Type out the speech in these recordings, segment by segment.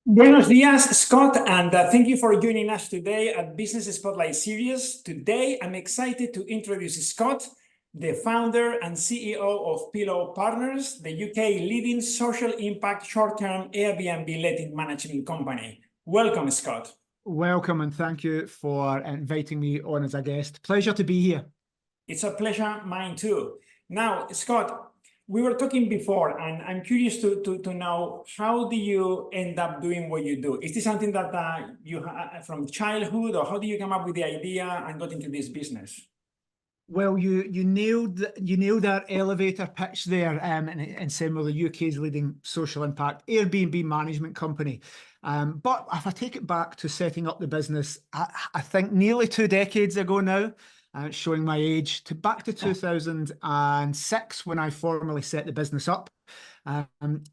Buenos dias, Scott, and thank you for joining us today at Business Spotlight Series. Today, I'm excited to introduce Scott, the founder and CEO of Pillow Partners, the UK leading social impact short-term Airbnb letting management company. Welcome, Scott. Welcome, and thank you for inviting me on as a guest. Pleasure to be here. It's a pleasure, mine too. Now, Scott, we were talking before, and I'm curious to know, how do you end up doing what you do? Is this something that you from childhood, or how do you come up with the idea and got into this business? Well, you nailed that elevator pitch there, and saying we're the UK's leading social impact Airbnb management company. But if I take it back to setting up the business, I think nearly 2 decades ago now, showing my age, back to 2006 when I formally set the business up.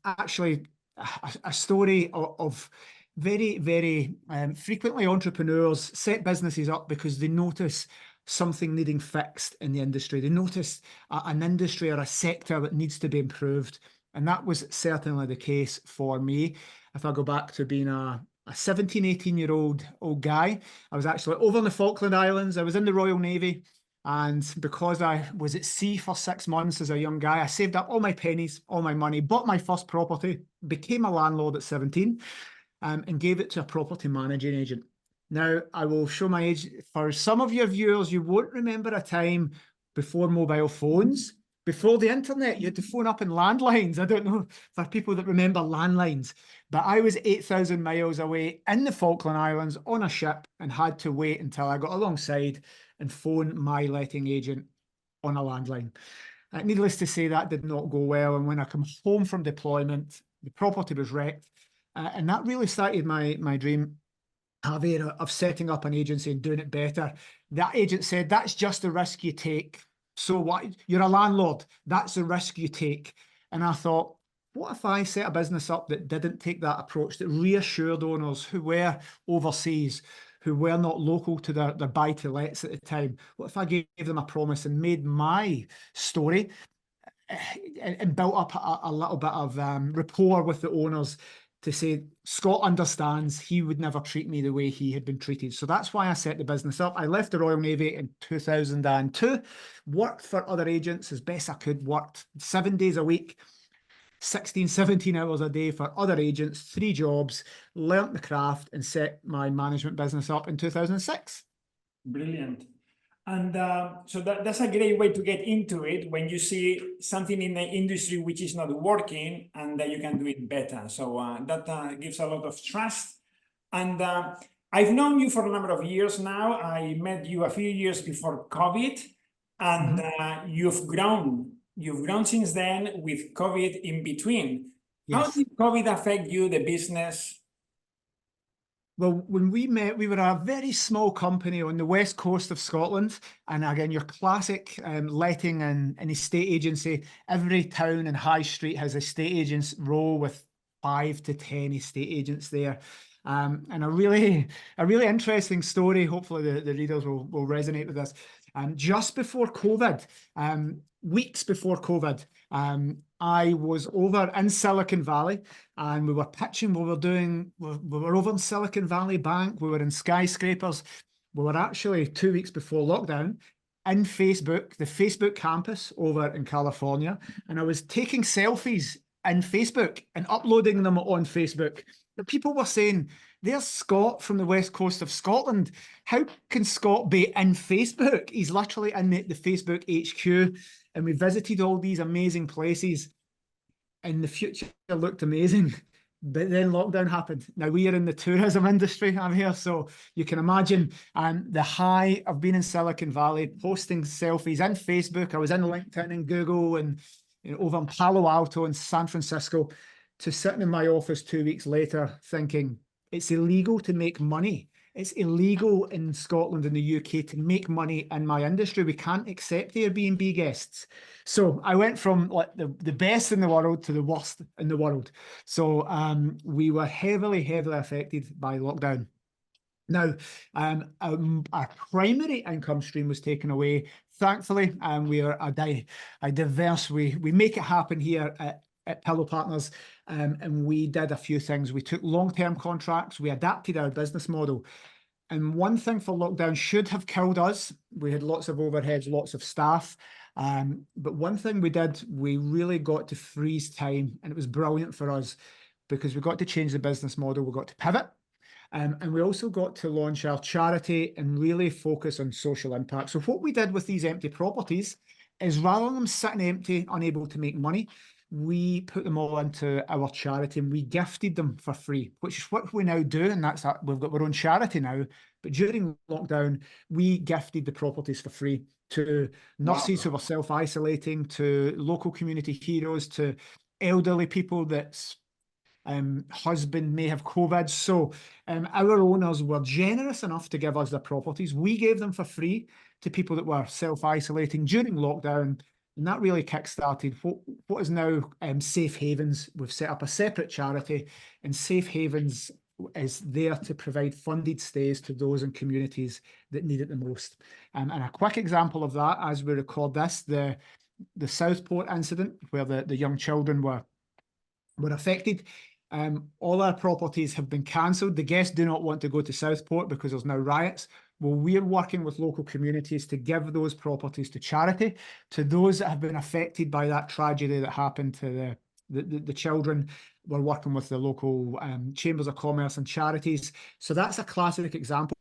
Actually, a story of very, very frequently entrepreneurs set businesses up because they notice something needing fixed in the industry. They notice an industry or a sector that needs to be improved. And that was certainly the case for me. If I go back to being a 17, 18-year-old guy, I was actually over in the Falkland Islands. I was in the Royal Navy. And because I was at sea for 6 months as a young guy, I saved up all my pennies, all my money, bought my first property, became a landlord at 17, and gave it to a property managing agent. Now, I will show my age. For some of your viewers, you won't remember a time before mobile phones, before the internet. You had to phone up in landlines. I don't know for people that remember landlines, but I was 8,000 miles away in the Falkland Islands on a ship and had to wait until I got alongside and phone my letting agent on a landline. Needless to say, that did not go well. And when I come home from deployment, the property was wrecked. And that really started my dream, Javier, of setting up an agency and doing it better. That agent said, that's just the risk you take. So what? You're a landlord. That's the risk you take. And I thought, what if I set a business up that didn't take that approach, that reassured owners who were overseas, who were not local to their buy-to-lets at the time? What if I gave them a promise and made my story and built up a little bit of rapport with the owners to say, Scott understands, he would never treat me the way he had been treated. So that's why I set the business up. I left the Royal Navy in 2002, worked for other agents as best I could, worked 7 days a week, 16, 17 hours a day for other agents, 3 jobs, learnt the craft and set my management business up in 2006. Brilliant. And so that's a great way to get into it, when you see something in the industry which is not working and that you can do it better. So that gives a lot of trust. And I've known you for a number of years now. I met you a few years before COVID, and you've grown. You've grown since then with COVID in between. How did COVID affect you, the business? Well, when we met, we were a very small company on the west coast of Scotland. And again, your classic letting and estate agency. Every town and high street has estate agents row with 5 to 10 estate agents there. And a really interesting story. Hopefully the readers will resonate with this. Just before COVID, weeks before COVID, I was over in Silicon Valley, and we were pitching. We were over in Silicon Valley Bank. We were in skyscrapers. We were actually 2 weeks before lockdown in Facebook, the Facebook campus over in California. And I was taking selfies in Facebook and uploading them on Facebook. The people were saying, there's Scott from the west coast of Scotland. How can Scott be in Facebook? He's literally in the Facebook HQ. And we visited all these amazing places. And the future looked amazing. But then lockdown happened. Now, we are in the tourism industry, I'm here. So you can imagine the high of being in Silicon Valley, posting selfies in Facebook. I was in LinkedIn and Google, and over in Palo Alto and San Francisco, to sitting in my office 2 weeks later thinking, it's illegal to make money. It's illegal in Scotland and the UK to make money in my industry. We can't accept Airbnb guests. So I went from like the best in the world to the worst in the world. So we were heavily affected by lockdown. Now, our primary income stream was taken away. Thankfully, we are a diverse. We make it happen here at at Pillow Partners, and we did a few things. We took long-term contracts, we adapted our business model. And one thing for lockdown should have killed us. We had lots of overheads, lots of staff. But one thing we did, we really got to freeze time, and it was brilliant for us because we got to change the business model. We got to pivot. And we also got to launch our charity and really focus on social impact. So what we did with these empty properties is rather than them sitting empty, unable to make money, we put them all into our charity and we gifted them for free, which is what we now do. And that's that. We've got our own charity now. But during lockdown, we gifted the properties for free to nurses who were self-isolating, to local community heroes, to elderly people that's husband may have COVID. So our owners were generous enough to give us their properties. We gave them for free to people that were self-isolating during lockdown. And that really kick-started what is now Safe Havens. We've set up a separate charity, and Safe Havens is there to provide funded stays to those in communities that need it the most. And a quick example of that, as we record this, the Southport incident where the young children were affected. All our properties have been cancelled. The guests do not want to go to Southport because there's now riots. Well, we're working with local communities to give those properties to charity, to those that have been affected by that tragedy that happened to the children. We're working with the local chambers of commerce and charities. So that's a classic example.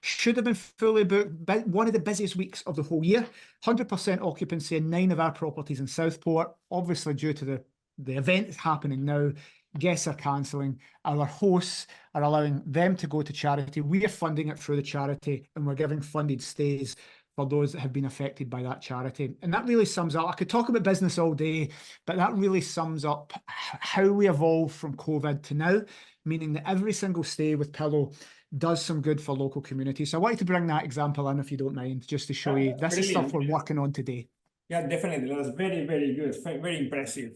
Should have been fully booked, one of the busiest weeks of the whole year. 100% occupancy in 9 of our properties in Southport, obviously due to the event happening now. Guests are cancelling. Our hosts are allowing them to go to charity. We are funding it through the charity, and we're giving funded stays for those that have been affected by that charity. And that really sums up, I could talk about business all day, but that really sums up how we evolved from COVID to now, meaning that every single stay with Pillow does some good for local communities. So I wanted to bring that example in, if you don't mind, just to show you this is stuff we're working on today. Yeah, definitely. That's very, very good. Very impressive.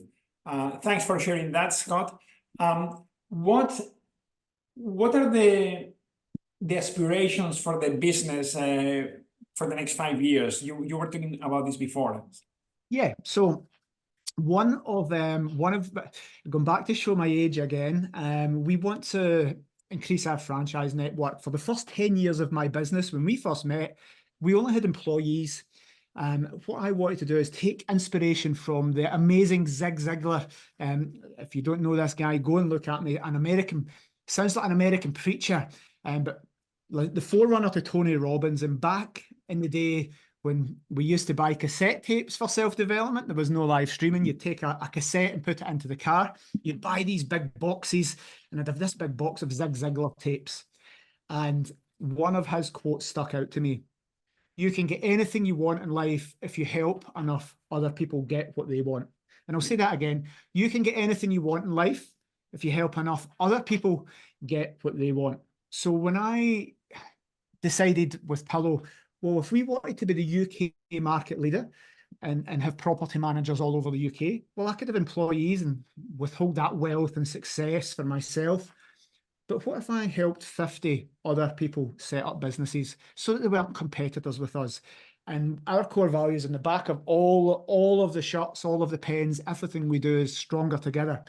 Thanks for sharing that, Scott. What are the aspirations for the business for the next 5 years? You were talking about this before. Yeah. So one of going back to show my age again, we want to increase our franchise network. For the first 10 years of my business, when we first met, we only had employees. What I wanted to do is take inspiration from the amazing Zig Ziglar. If you don't know this guy, go and look at me. Sounds like an American preacher, but like the forerunner to Tony Robbins. And back in the day when we used to buy cassette tapes for self-development, there was no live streaming. You'd take a cassette and put it into the car. You'd buy these big boxes, and I'd have this big box of Zig Ziglar tapes. And one of his quotes stuck out to me. You can get anything you want in life if you help enough other people get what they want. And I'll say that again. You can get anything you want in life if you help enough other people get what they want. So when I decided with Pillow, well, if we wanted to be the UK market leader and have property managers all over the UK, well, I could have employees and withhold that wealth and success for myself. But what if I helped 50 other people set up businesses so that they weren't competitors with us? And our core values in the back of all of the shirts, all of the pens, everything we do is stronger together.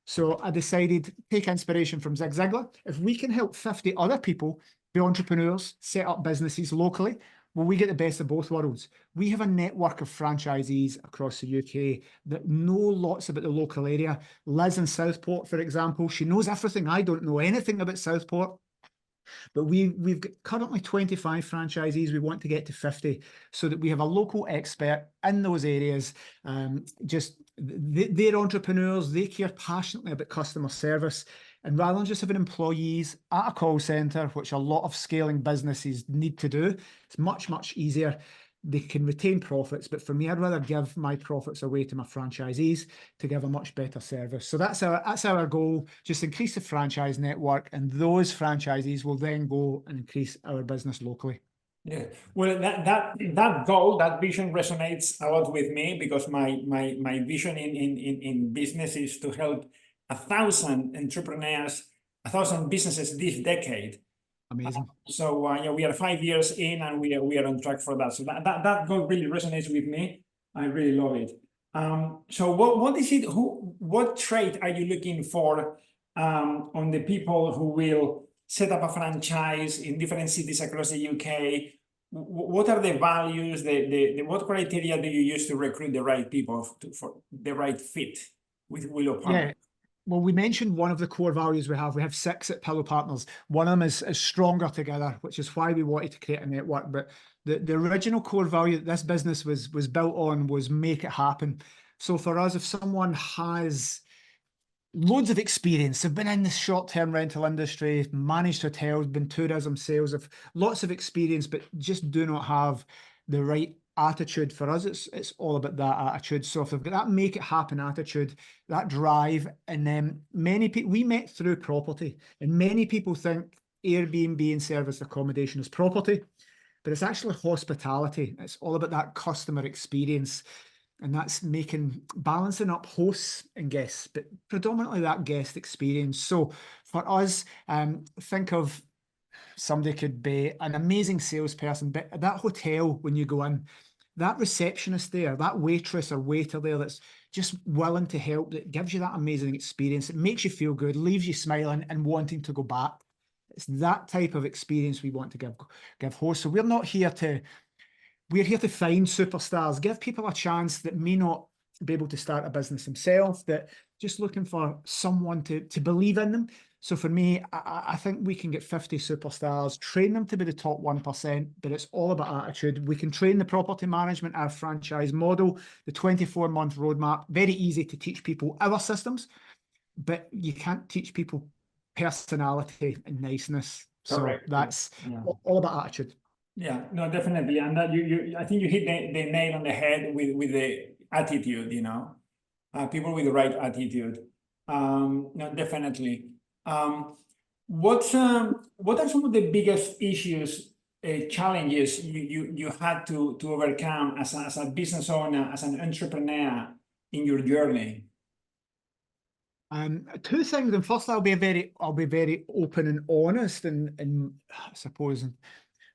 So I decided, take inspiration from Zig Ziglar. If we can help 50 other people be entrepreneurs, set up businesses locally, well, we get the best of both worlds. We have a network of franchisees across the UK that know lots about the local area. Liz in Southport, for example, she knows everything. I don't know anything about Southport. But we've got currently 25 franchisees. We want to get to 50 so that we have a local expert in those areas. They're entrepreneurs. They care passionately about customer service. And rather than just having employees at a call centre, which a lot of scaling businesses need to do, it's much, much easier. They can retain profits. But for me, I'd rather give my profits away to my franchisees to give a much better service. So that's our goal, just increase the franchise network, and those franchisees will then go and increase our business locally. Yeah, well, that goal, that vision resonates a lot with me, because my vision in business is to help 1,000 entrepreneurs, 1,000 businesses this decade. Amazing. So yeah, we are 5 years in, and we are on track for that. So that goal really resonates with me. I really love it. So what is it? What trait are you looking for on the people who will set up a franchise in different cities across the UK? What are the values? What criteria do you use to recruit the right people for the right fit with Willow Partners? Yeah. Well, we mentioned one of the core values we have. We have 6 at Pillow Partners. One of them is stronger together, which is why we wanted to create a network. But the original core value that this business was built on was make it happen. So for us, if someone has loads of experience, they've been in the short-term rental industry, managed hotels, been tourism sales, have lots of experience, but just do not have the right attitude. For us, it's all about that attitude. So if they've got that make it happen attitude, that drive, and then many people we met through property, and many people think Airbnb and service accommodation is property, but it's actually hospitality. It's all about that customer experience. And that's balancing up hosts and guests, but predominantly that guest experience. So for us, think of somebody could be an amazing salesperson, but at that hotel, when you go in, that receptionist there, that waitress or waiter there that's just willing to help, that gives you that amazing experience, it makes you feel good, leaves you smiling and wanting to go back. It's that type of experience we want to give hosts. So we're here to find superstars, give people a chance that may not be able to start a business themselves, that just looking for someone to believe in them. So for me, I think we can get 50 superstars, train them to be the top 1%, but it's all about attitude. We can train the property management, our franchise model, the 24-month roadmap, very easy to teach people our systems, but you can't teach people personality and niceness. Correct. So that's Yeah. all about attitude. Yeah, no, definitely. And that I think you hit the nail on the head with the attitude, people with the right attitude. No, definitely. What are some of the biggest issues, challenges you had to overcome as a business owner, as an entrepreneur in your journey? 2 things. And first, I'll be very open and honest, and I suppose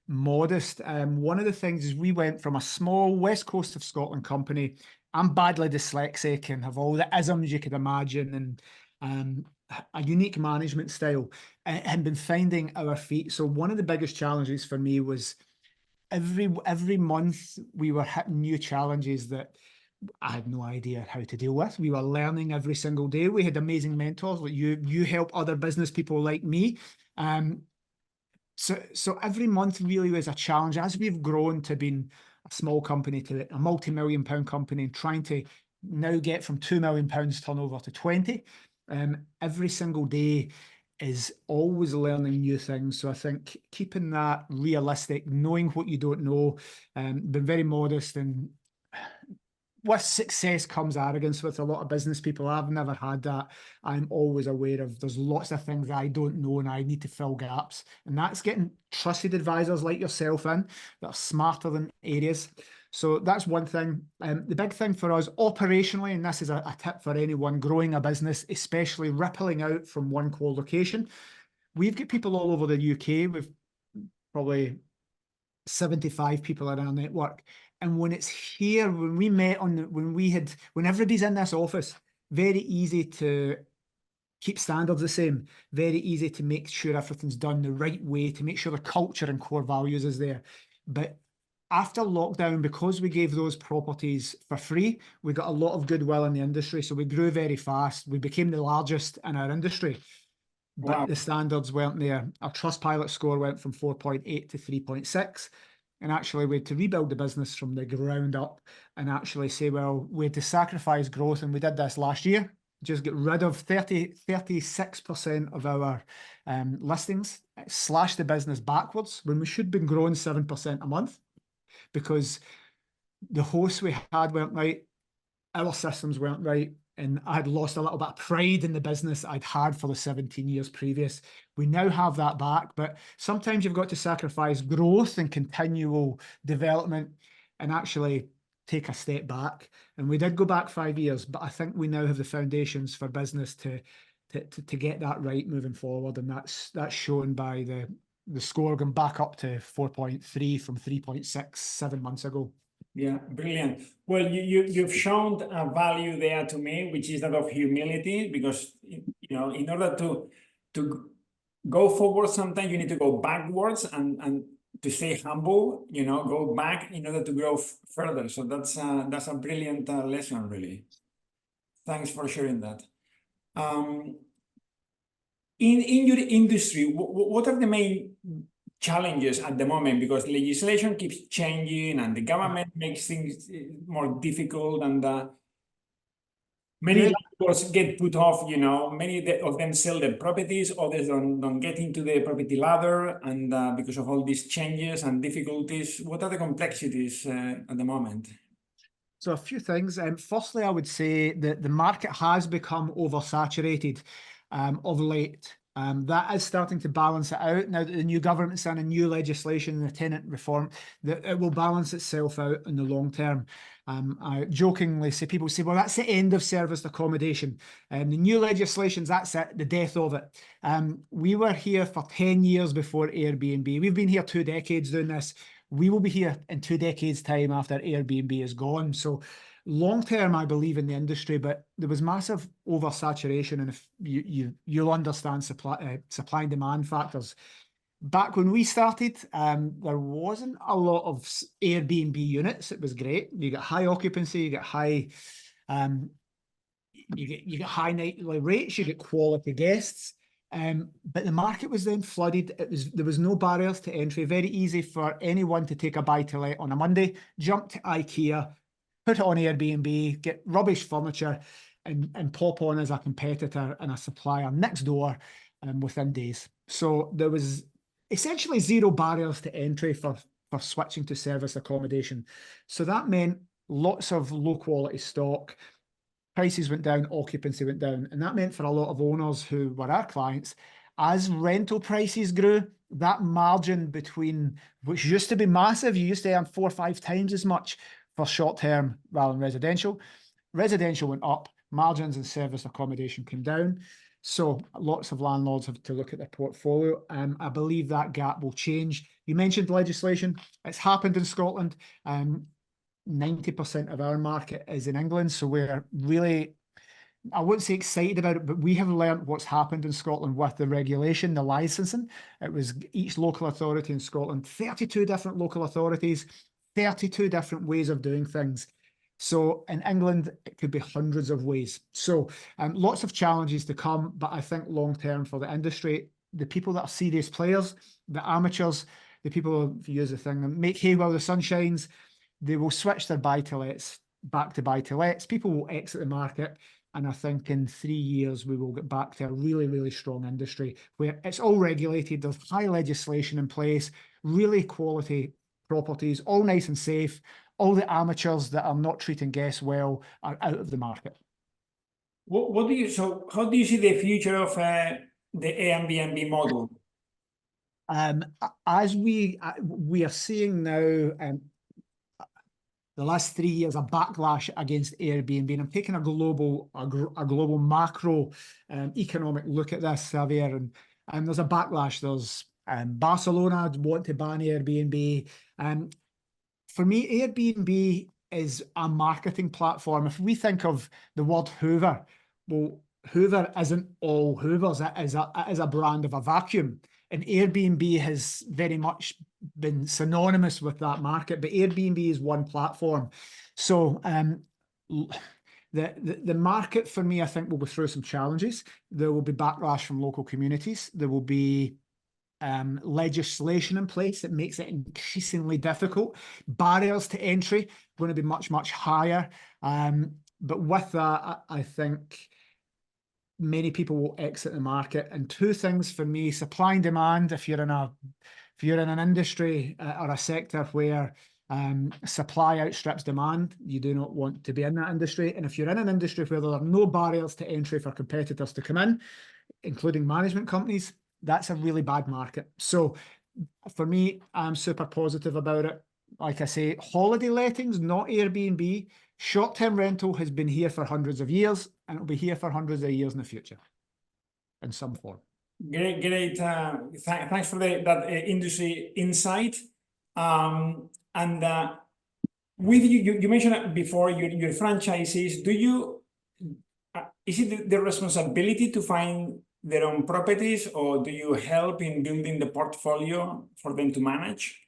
modest. One of the things is we went from a small west coast of Scotland company. I'm badly dyslexic and have all the isms you could imagine, and a unique management style, and been finding our feet. So one of the biggest challenges for me was every month we were hitting new challenges that I had no idea how to deal with. We were learning every single day. We had amazing mentors like you. You help other business people like me. So every month really was a challenge. As we've grown to being a small company to a multi-million-pound company, and trying to now get from £2 million turnover to 20, every single day is always learning new things. So I think keeping that realistic, knowing what you don't know, been very modest, and with success comes arrogance with a lot of business people. I've never had that. I'm always aware of there's lots of things I don't know and I need to fill gaps. And that's getting trusted advisors like yourself in that are smarter than areas. So that's one thing. The big thing for us operationally, and this is a tip for anyone growing a business, especially rippling out from one core location. We've got people all over the UK. We've probably 75 people in our network. And when it's here, when we met when everybody's in this office, very easy to keep standards the same, very easy to make sure everything's done the right way, to make sure the culture and core values is there. But after lockdown, because we gave those properties for free, we got a lot of goodwill in the industry. So we grew very fast. We became the largest in our industry. But Wow. the standards weren't there. Our Trustpilot score went from 4.8 to 3.6. And actually, we had to rebuild the business from the ground up and actually say, well, we had to sacrifice growth. And we did this last year, just get rid of 36% of our listings, slash the business backwards when we should have been growing 7% a month, because the hosts we had weren't right, our systems weren't right, and I had lost a little bit of pride in the business I'd had for the 17 years previous. We now have that back, but sometimes you've got to sacrifice growth and continual development and actually take a step back. And we did go back 5 years, but I think we now have the foundations for business to get that right moving forward. And that's shown by the score going back up to 4.3 from 3.6 7 months ago. Yeah, brilliant. Well, you've shown a value there to me, which is that of humility, because in order to go forward, sometimes you need to go backwards and to stay humble, go back in order to grow further. So that's a brilliant lesson, really. Thanks for sharing that. In your industry, what are the main challenges at the moment? Because legislation keeps changing and the government makes things more difficult, and many Good. landlords get put off. Many of them sell their properties, others don't get into the property ladder, and because of all these changes and difficulties, what are the complexities at the moment? So a few things. Firstly, I would say that the market has become oversaturated of late. That is starting to balance it out now that the new government's in a new legislation and the tenant reform, that it will balance itself out in the long term. I jokingly say, people say, well, that's the end of serviced accommodation. The new legislations, that's it, the death of it. We were here for 10 years before Airbnb. We've been here 2 decades doing this. We will be here in 2 decades' time after Airbnb is gone. So long term, I believe in the industry, but there was massive oversaturation, and if you'll understand supply and demand factors. Back when we started, there wasn't a lot of Airbnb units. It was great. You get high occupancy, you get high, you get high nightly rates, you get quality guests. But the market was then flooded. There was no barriers to entry. Very easy for anyone to take a buy-to-let on a Monday, jump to IKEA, put it on Airbnb, get rubbish furniture, and pop on as a competitor and a supplier next door within days. So there was essentially zero barriers to entry for switching to service accommodation. So that meant lots of low-quality stock. Prices went down, occupancy went down, and that meant for a lot of owners who were our clients, as rental prices grew, that margin between, which used to be massive, you used to earn 4 or 5 times as much for short term rather than residential. Residential went up, margins and service accommodation came down. So lots of landlords have to look at their portfolio. I believe that gap will change. You mentioned legislation. It's happened in Scotland. 90% of our market is in England. So we're really, I wouldn't say excited about it, but we have learned what's happened in Scotland with the regulation, the licensing. It was each local authority in Scotland, 32 different local authorities, 32 different ways of doing things. So in England, it could be hundreds of ways. So lots of challenges to come, but I think long-term for the industry, the people that are serious players, the amateurs, the people, if you use the thing, make hay while the sun shines, they will switch their buy-to-lets back to buy-to-lets. People will exit the market. And I think in 3 years, we will get back to a really, really strong industry where it's all regulated. There's high legislation in place, really quality properties, all nice and safe. All the amateurs that are not treating guests well are out of the market. So how do you see the future of the Airbnb model? As we are seeing now, the last 3 years, a backlash against Airbnb. And I'm taking a global macro economic look at this, Xavier. And there's a backlash. There's Barcelona want to ban Airbnb. For me, Airbnb is a marketing platform. If we think of the word Hoover, well, Hoover isn't all Hoovers. It is a brand of a vacuum. And Airbnb has very much been synonymous with that market, but Airbnb is one platform. So the market for me, I think, will go through some challenges. There will be backlash from local communities. There will be legislation in place that makes it increasingly difficult. Barriers to entry going to be much, much higher. But with that, I think many people will exit the market. And 2 things for me: supply and demand. If you're in an industry or a sector where supply outstrips demand, you do not want to be in that industry. And if you're in an industry where there are no barriers to entry for competitors to come in, including management companies, that's a really bad market. So for me, I'm super positive about it. Like I say, holiday lettings, not Airbnb. Short-term rental has been here for hundreds of years, and it'll be here for hundreds of years in the future in some form. Great. Thanks for that industry insight. And with you mentioned before your franchisees, is it the responsibility to find their own properties, or do you help in building the portfolio for them to manage?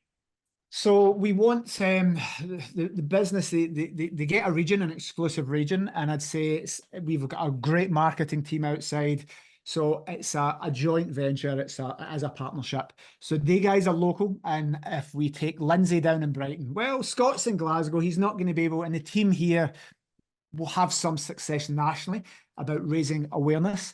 So we want the business, they get a region, an exclusive region, and I'd say we've got a great marketing team outside. So it's a joint venture, it is a partnership. So they guys are local, and if we take Lindsay down in Brighton, well, Scott's in Glasgow, he's not going to be able, and the team here will have some success nationally about raising awareness.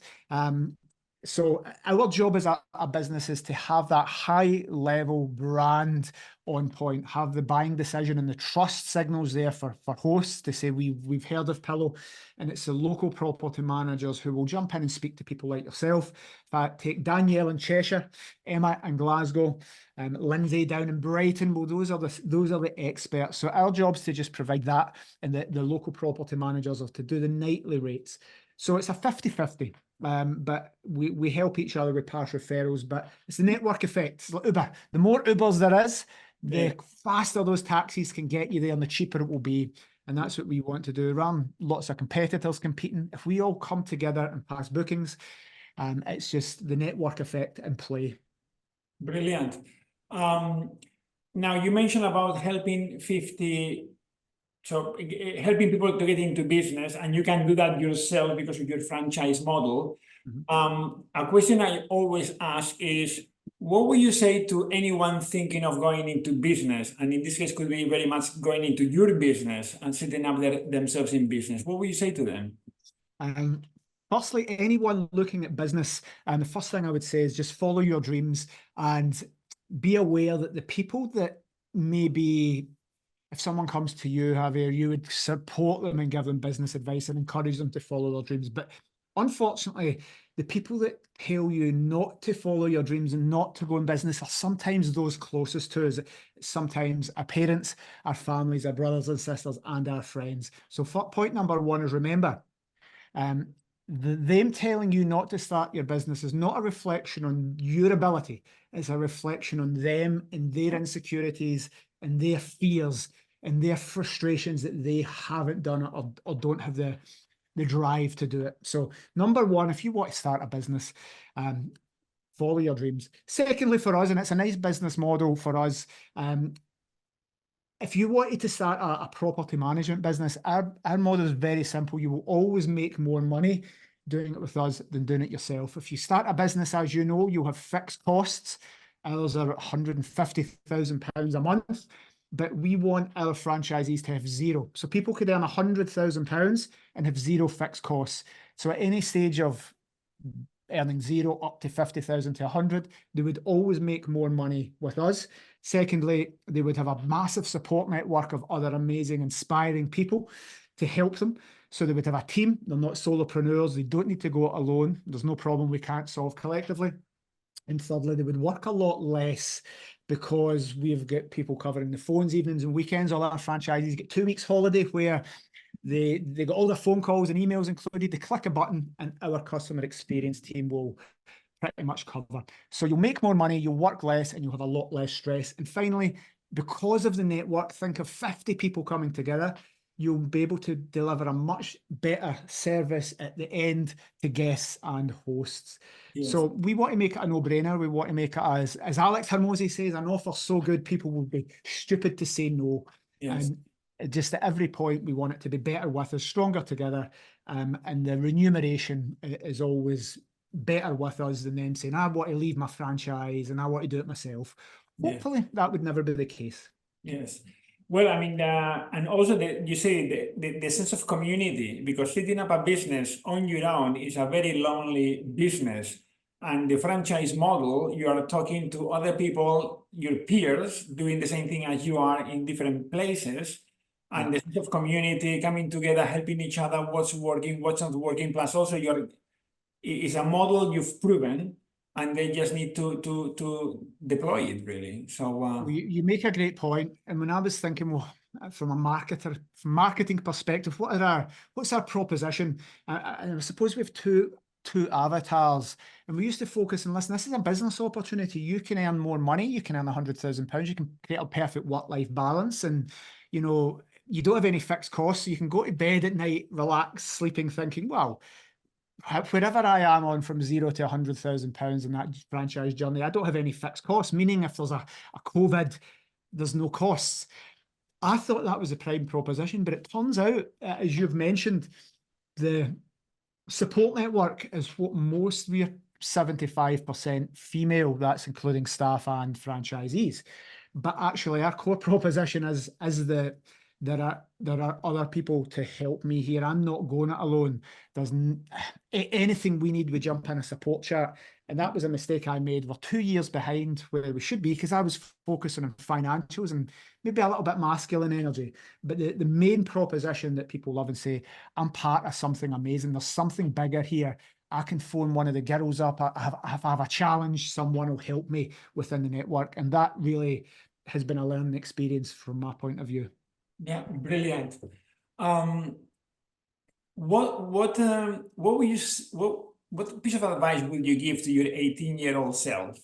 So our job as a business is to have that high level brand on point, have the buying decision and the trust signals there for hosts to say we've heard of Pillow, and it's the local property managers who will jump in and speak to people like yourself. If I take Danielle in Cheshire, Emma in Glasgow, Lindsay down in Brighton, well, those are the experts. So our job is to just provide that, and the local property managers are to do the nightly rates. So it's a 50-50. But we help each other with past referrals, but it's the network effect. It's like Uber. The more Ubers there is, the faster those taxis can get you there and the cheaper it will be. And that's what we want to do. Around lots of competitors competing, if we all come together and pass bookings, it's just the network effect in play. Brilliant. Now you mentioned about helping people to get into business, and you can do that yourself because of your franchise model. A question I always ask is, what would you say to anyone thinking of going into business? And in this case, could be very much going into your business and setting up themselves in business. What would you say to them? Firstly, anyone looking at business, and the first thing I would say is just follow your dreams and be aware that the people that maybe, if someone comes to you, Javier, you would support them and give them business advice and encourage them to follow their dreams. But unfortunately, the people that tell you not to follow your dreams and not to go in business are sometimes those closest to us. Sometimes our parents, our families, our brothers and sisters, and our friends. So point number one is remember, them telling you not to start your business is not a reflection on your ability. It's a reflection on them and their insecurities and their fears and their frustrations that they haven't done it or don't have the drive to do it. So number one, if you want to start a business, follow your dreams. Secondly, for us, and it's a nice business model for us, if you wanted to start a property management business, our model is very simple. You will always make more money doing it with us than doing it yourself. If you start a business, as you know, you'll have fixed costs. Ours are £150,000 a month, but we want our franchisees to have zero. So people could earn £100,000 and have zero fixed costs. So at any stage of earning zero up to 50,000 to 100, they would always make more money with us. Secondly, they would have a massive support network of other amazing, inspiring people to help them. So they would have a team. They're not solopreneurs. They don't need to go it alone. There's no problem we can't solve collectively. And thirdly, they would work a lot less because we've got people covering the phones, evenings and weekends. All our franchisees get 2 weeks holiday where they got all their phone calls and emails included. They click a button and our customer experience team will pretty much cover. So you'll make more money, you'll work less, and you'll have a lot less stress. And finally, because of the network, think of 50 people coming together, you'll be able to deliver a much better service at the end to guests and hosts. Yes. So we want to make it a no-brainer. We want to make it, as Alex Hermosi says, an offer so good people will be stupid to say no. Yes. And just at every point, we want it to be better with us, stronger together, and the remuneration is always better with us than them saying, I want to leave my franchise and I want to do it myself. Hopefully that would never be the case. Yes. Well, I mean, and also you say the sense of community, because setting up a business on your own is a very lonely business. And the franchise model, you are talking to other people, your peers, doing the same thing as you are in different places. And the sense of community, coming together, helping each other, what's working, what's not working. Plus also it's a model you've proven, and they just need to deploy it, really. So you make a great point. And when I was thinking, well, from marketing perspective, what's our proposition? And I suppose we have two avatars, and we used to focus on, listen, this is a business opportunity. You can earn more money. You can earn £100,000. You can create a perfect work-life balance, and you know, you don't have any fixed costs, so you can go to bed at night, relax, sleeping, thinking, well, wherever I am on from zero to £100,000 in that franchise journey, I don't have any fixed costs, meaning if there's a COVID, there's no costs. I thought that was a prime proposition, but it turns out, as you've mentioned, the support network is what we're 75% female, that's including staff and franchisees. But actually our core proposition is there are other people to help me here. I'm not going it alone. There's anything we need, we jump in a support chat. And that was a mistake I made. We're 2 years behind where we should be because I was focusing on financials and maybe a little bit masculine energy. But the main proposition that people love and say, I'm part of something amazing. There's something bigger here. I can phone one of the girls up. If I have a challenge, someone will help me within the network. And that really has been a learning experience from my point of view. Yeah, brilliant. What would you what piece of advice would you give to your 18-year-old self?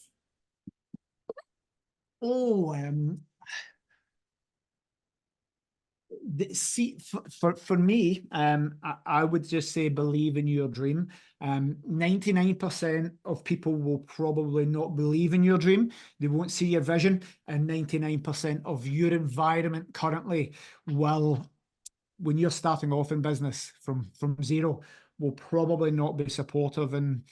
Oh, see, for me, I would just say believe in your dream. 99% of people will probably not believe in your dream. They won't see your vision, and 99% of your environment currently will, when you're starting off in business from zero, will probably not be supportive. And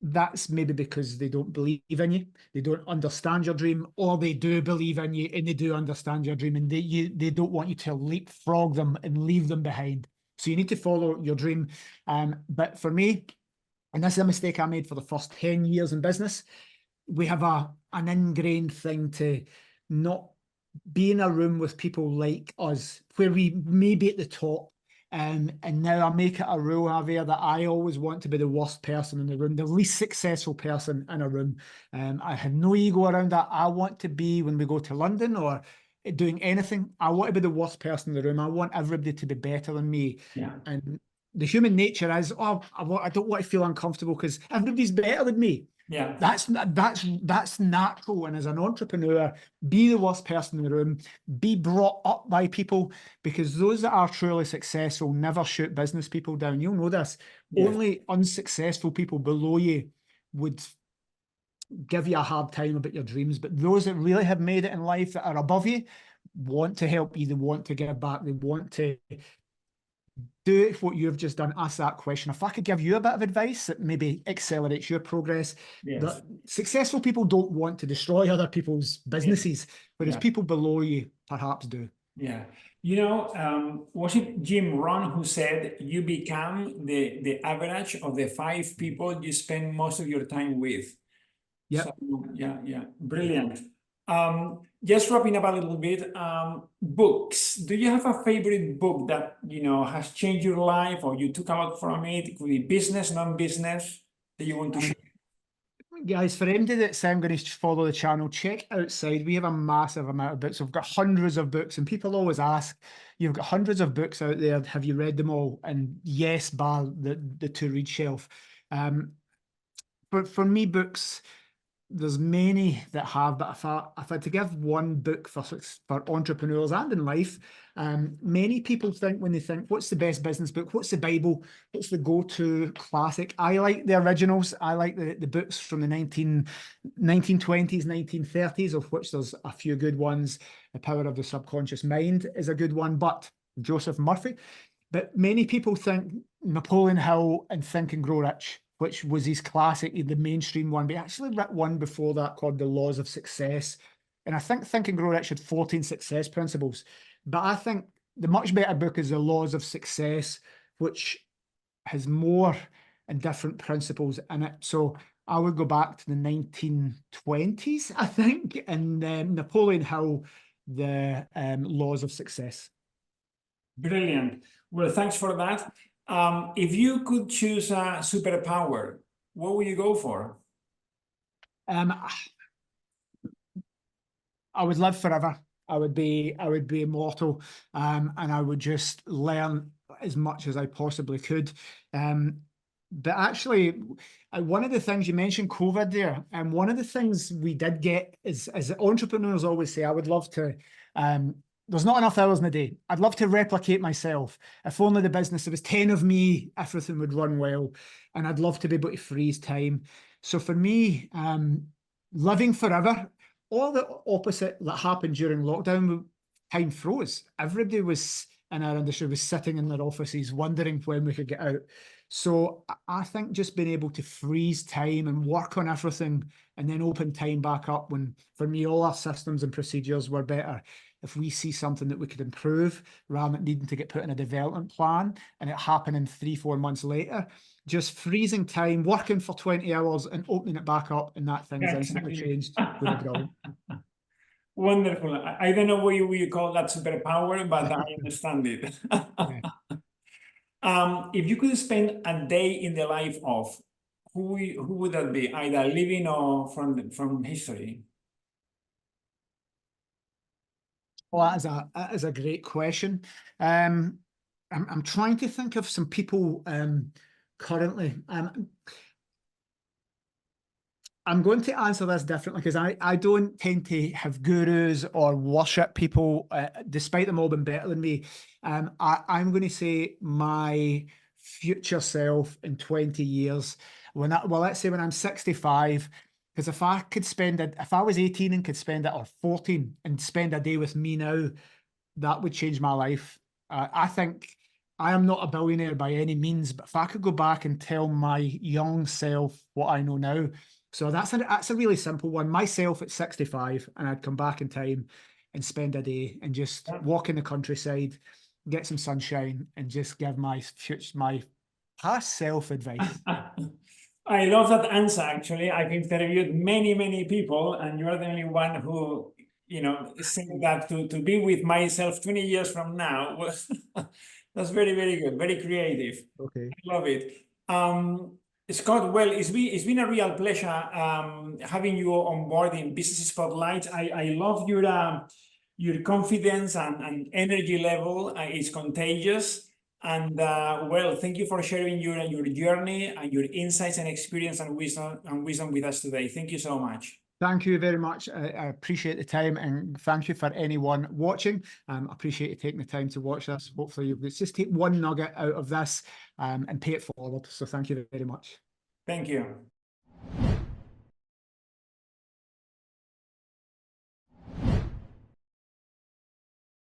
that's maybe because they don't believe in you, they don't understand your dream, or they do believe in you and they do understand your dream, and they don't want you to leapfrog them and leave them behind. So you need to follow your dream. But for me, and this is a mistake I made for the first 10 years in business, we have an ingrained thing to not be in a room with people like us, where we may be at the top. And now I make it a rule, Javier, that I always want to be the worst person in the room, the least successful person in a room. I have no ego around that. I want to be, when we go to London or doing anything, I want to be the worst person in the room. I want everybody to be better than me. Yeah. And the human nature is, oh, I don't want to feel uncomfortable because everybody's better than me. Yeah. That's natural. And as an entrepreneur, be the worst person in the room, be brought up by people, because those that are truly successful never shoot business people down. You'll know this. Yeah. Only unsuccessful people below you would give you a hard time about your dreams. But those that really have made it in life, that are above you, want to help you. They want to give back. They want to do what you've just done. Ask that question. If I could give you a bit of advice that maybe accelerates your progress, Yes. that successful people don't want to destroy other people's businesses, whereas Yeah. people below you perhaps do. Yeah. You know, was it Jim Rohn who said you become the average of the 5 people you spend most of your time with? Yeah. So, yeah, brilliant. Just wrapping up a little bit, books. Do you have a favorite book that, you know, has changed your life, or you took a lot from it? It could be business, non-business, that you want to share? Guys, for anybody that's going to follow the channel, check outside. We have a massive amount of books. We've got hundreds of books, and people always ask, you've got hundreds of books out there. Have you read them all? And yes, bar the to read shelf. But for me, books, there's many that have, but if I had to give one book for entrepreneurs and in life, many people think, when they think, what's the best business book? What's the Bible? What's the go-to classic? I like the originals. I like the books from the 1920s, 1930s, of which there's a few good ones. The Power of the Subconscious Mind is a good one, but Joseph Murphy. But many people think Napoleon Hill and Think and Grow Rich, which was his classic, the mainstream one, but he actually wrote one before that called The Laws of Success. And I think Think and Grow Rich had 14 success principles. But I think the much better book is The Laws of Success, which has more and different principles in it. So I would go back to the 1920s, I think, and Napoleon Hill, The Laws of Success. Brilliant. Well, thanks for that. If you could choose a superpower, what would you go for? I would live forever. I would be immortal, and I would just learn as much as I possibly could. But actually, one of the things you mentioned, COVID there, and one of the things we did get is, as entrepreneurs always say, I would love to there's not enough hours in a day. I'd love to replicate myself. If only the business, there was 10 of me, everything would run well. And I'd love to be able to freeze time. So for me, living forever, all the opposite that happened during lockdown, time froze. Everybody was in our industry was sitting in their offices wondering when we could get out. So I think just being able to freeze time and work on everything and then open time back up when, for me, all our systems and procedures were better. If we see something that we could improve rather than needing to get put in a development plan and it happening 3-4 months later, just freezing time, working for 20 hours and opening it back up and that thing's instantly changed would be brilliant. Wonderful. I don't know what you call that superpower, but I understand it. Yeah. If you could spend a day in the life of, who would that be? Either living or from history? Well, that is a great question. I'm trying to think of some people currently. I'm going to answer this differently because I don't tend to have gurus or worship people, despite them all being better than me. I'm going to say my future self in 20 years. Let's say when I'm 65, because if I was 18 and could spend it, or 14 and spend a day with me now, that would change my life. I think I am not a billionaire by any means, but if I could go back and tell my young self what I know now. So that's a really simple one. Myself at 65, and I'd come back in time and spend a day and just walk in the countryside, get some sunshine, and just give my past self advice. I love that answer, actually. I've interviewed many people, and you're the only one who, said that to be with myself 20 years from now. That's very good, very creative. Okay. I love it. Scott, well, it's been a real pleasure having you on board in Business Spotlight. I love your confidence and energy level. It's contagious. And well, thank you for sharing your journey and your insights and experience and wisdom with us today. Thank you so much. Thank you very much. I appreciate the time, and thank you for anyone watching. I appreciate you taking the time to watch this. Hopefully you'll just take one nugget out of this and pay it forward. So thank you very much. Thank you.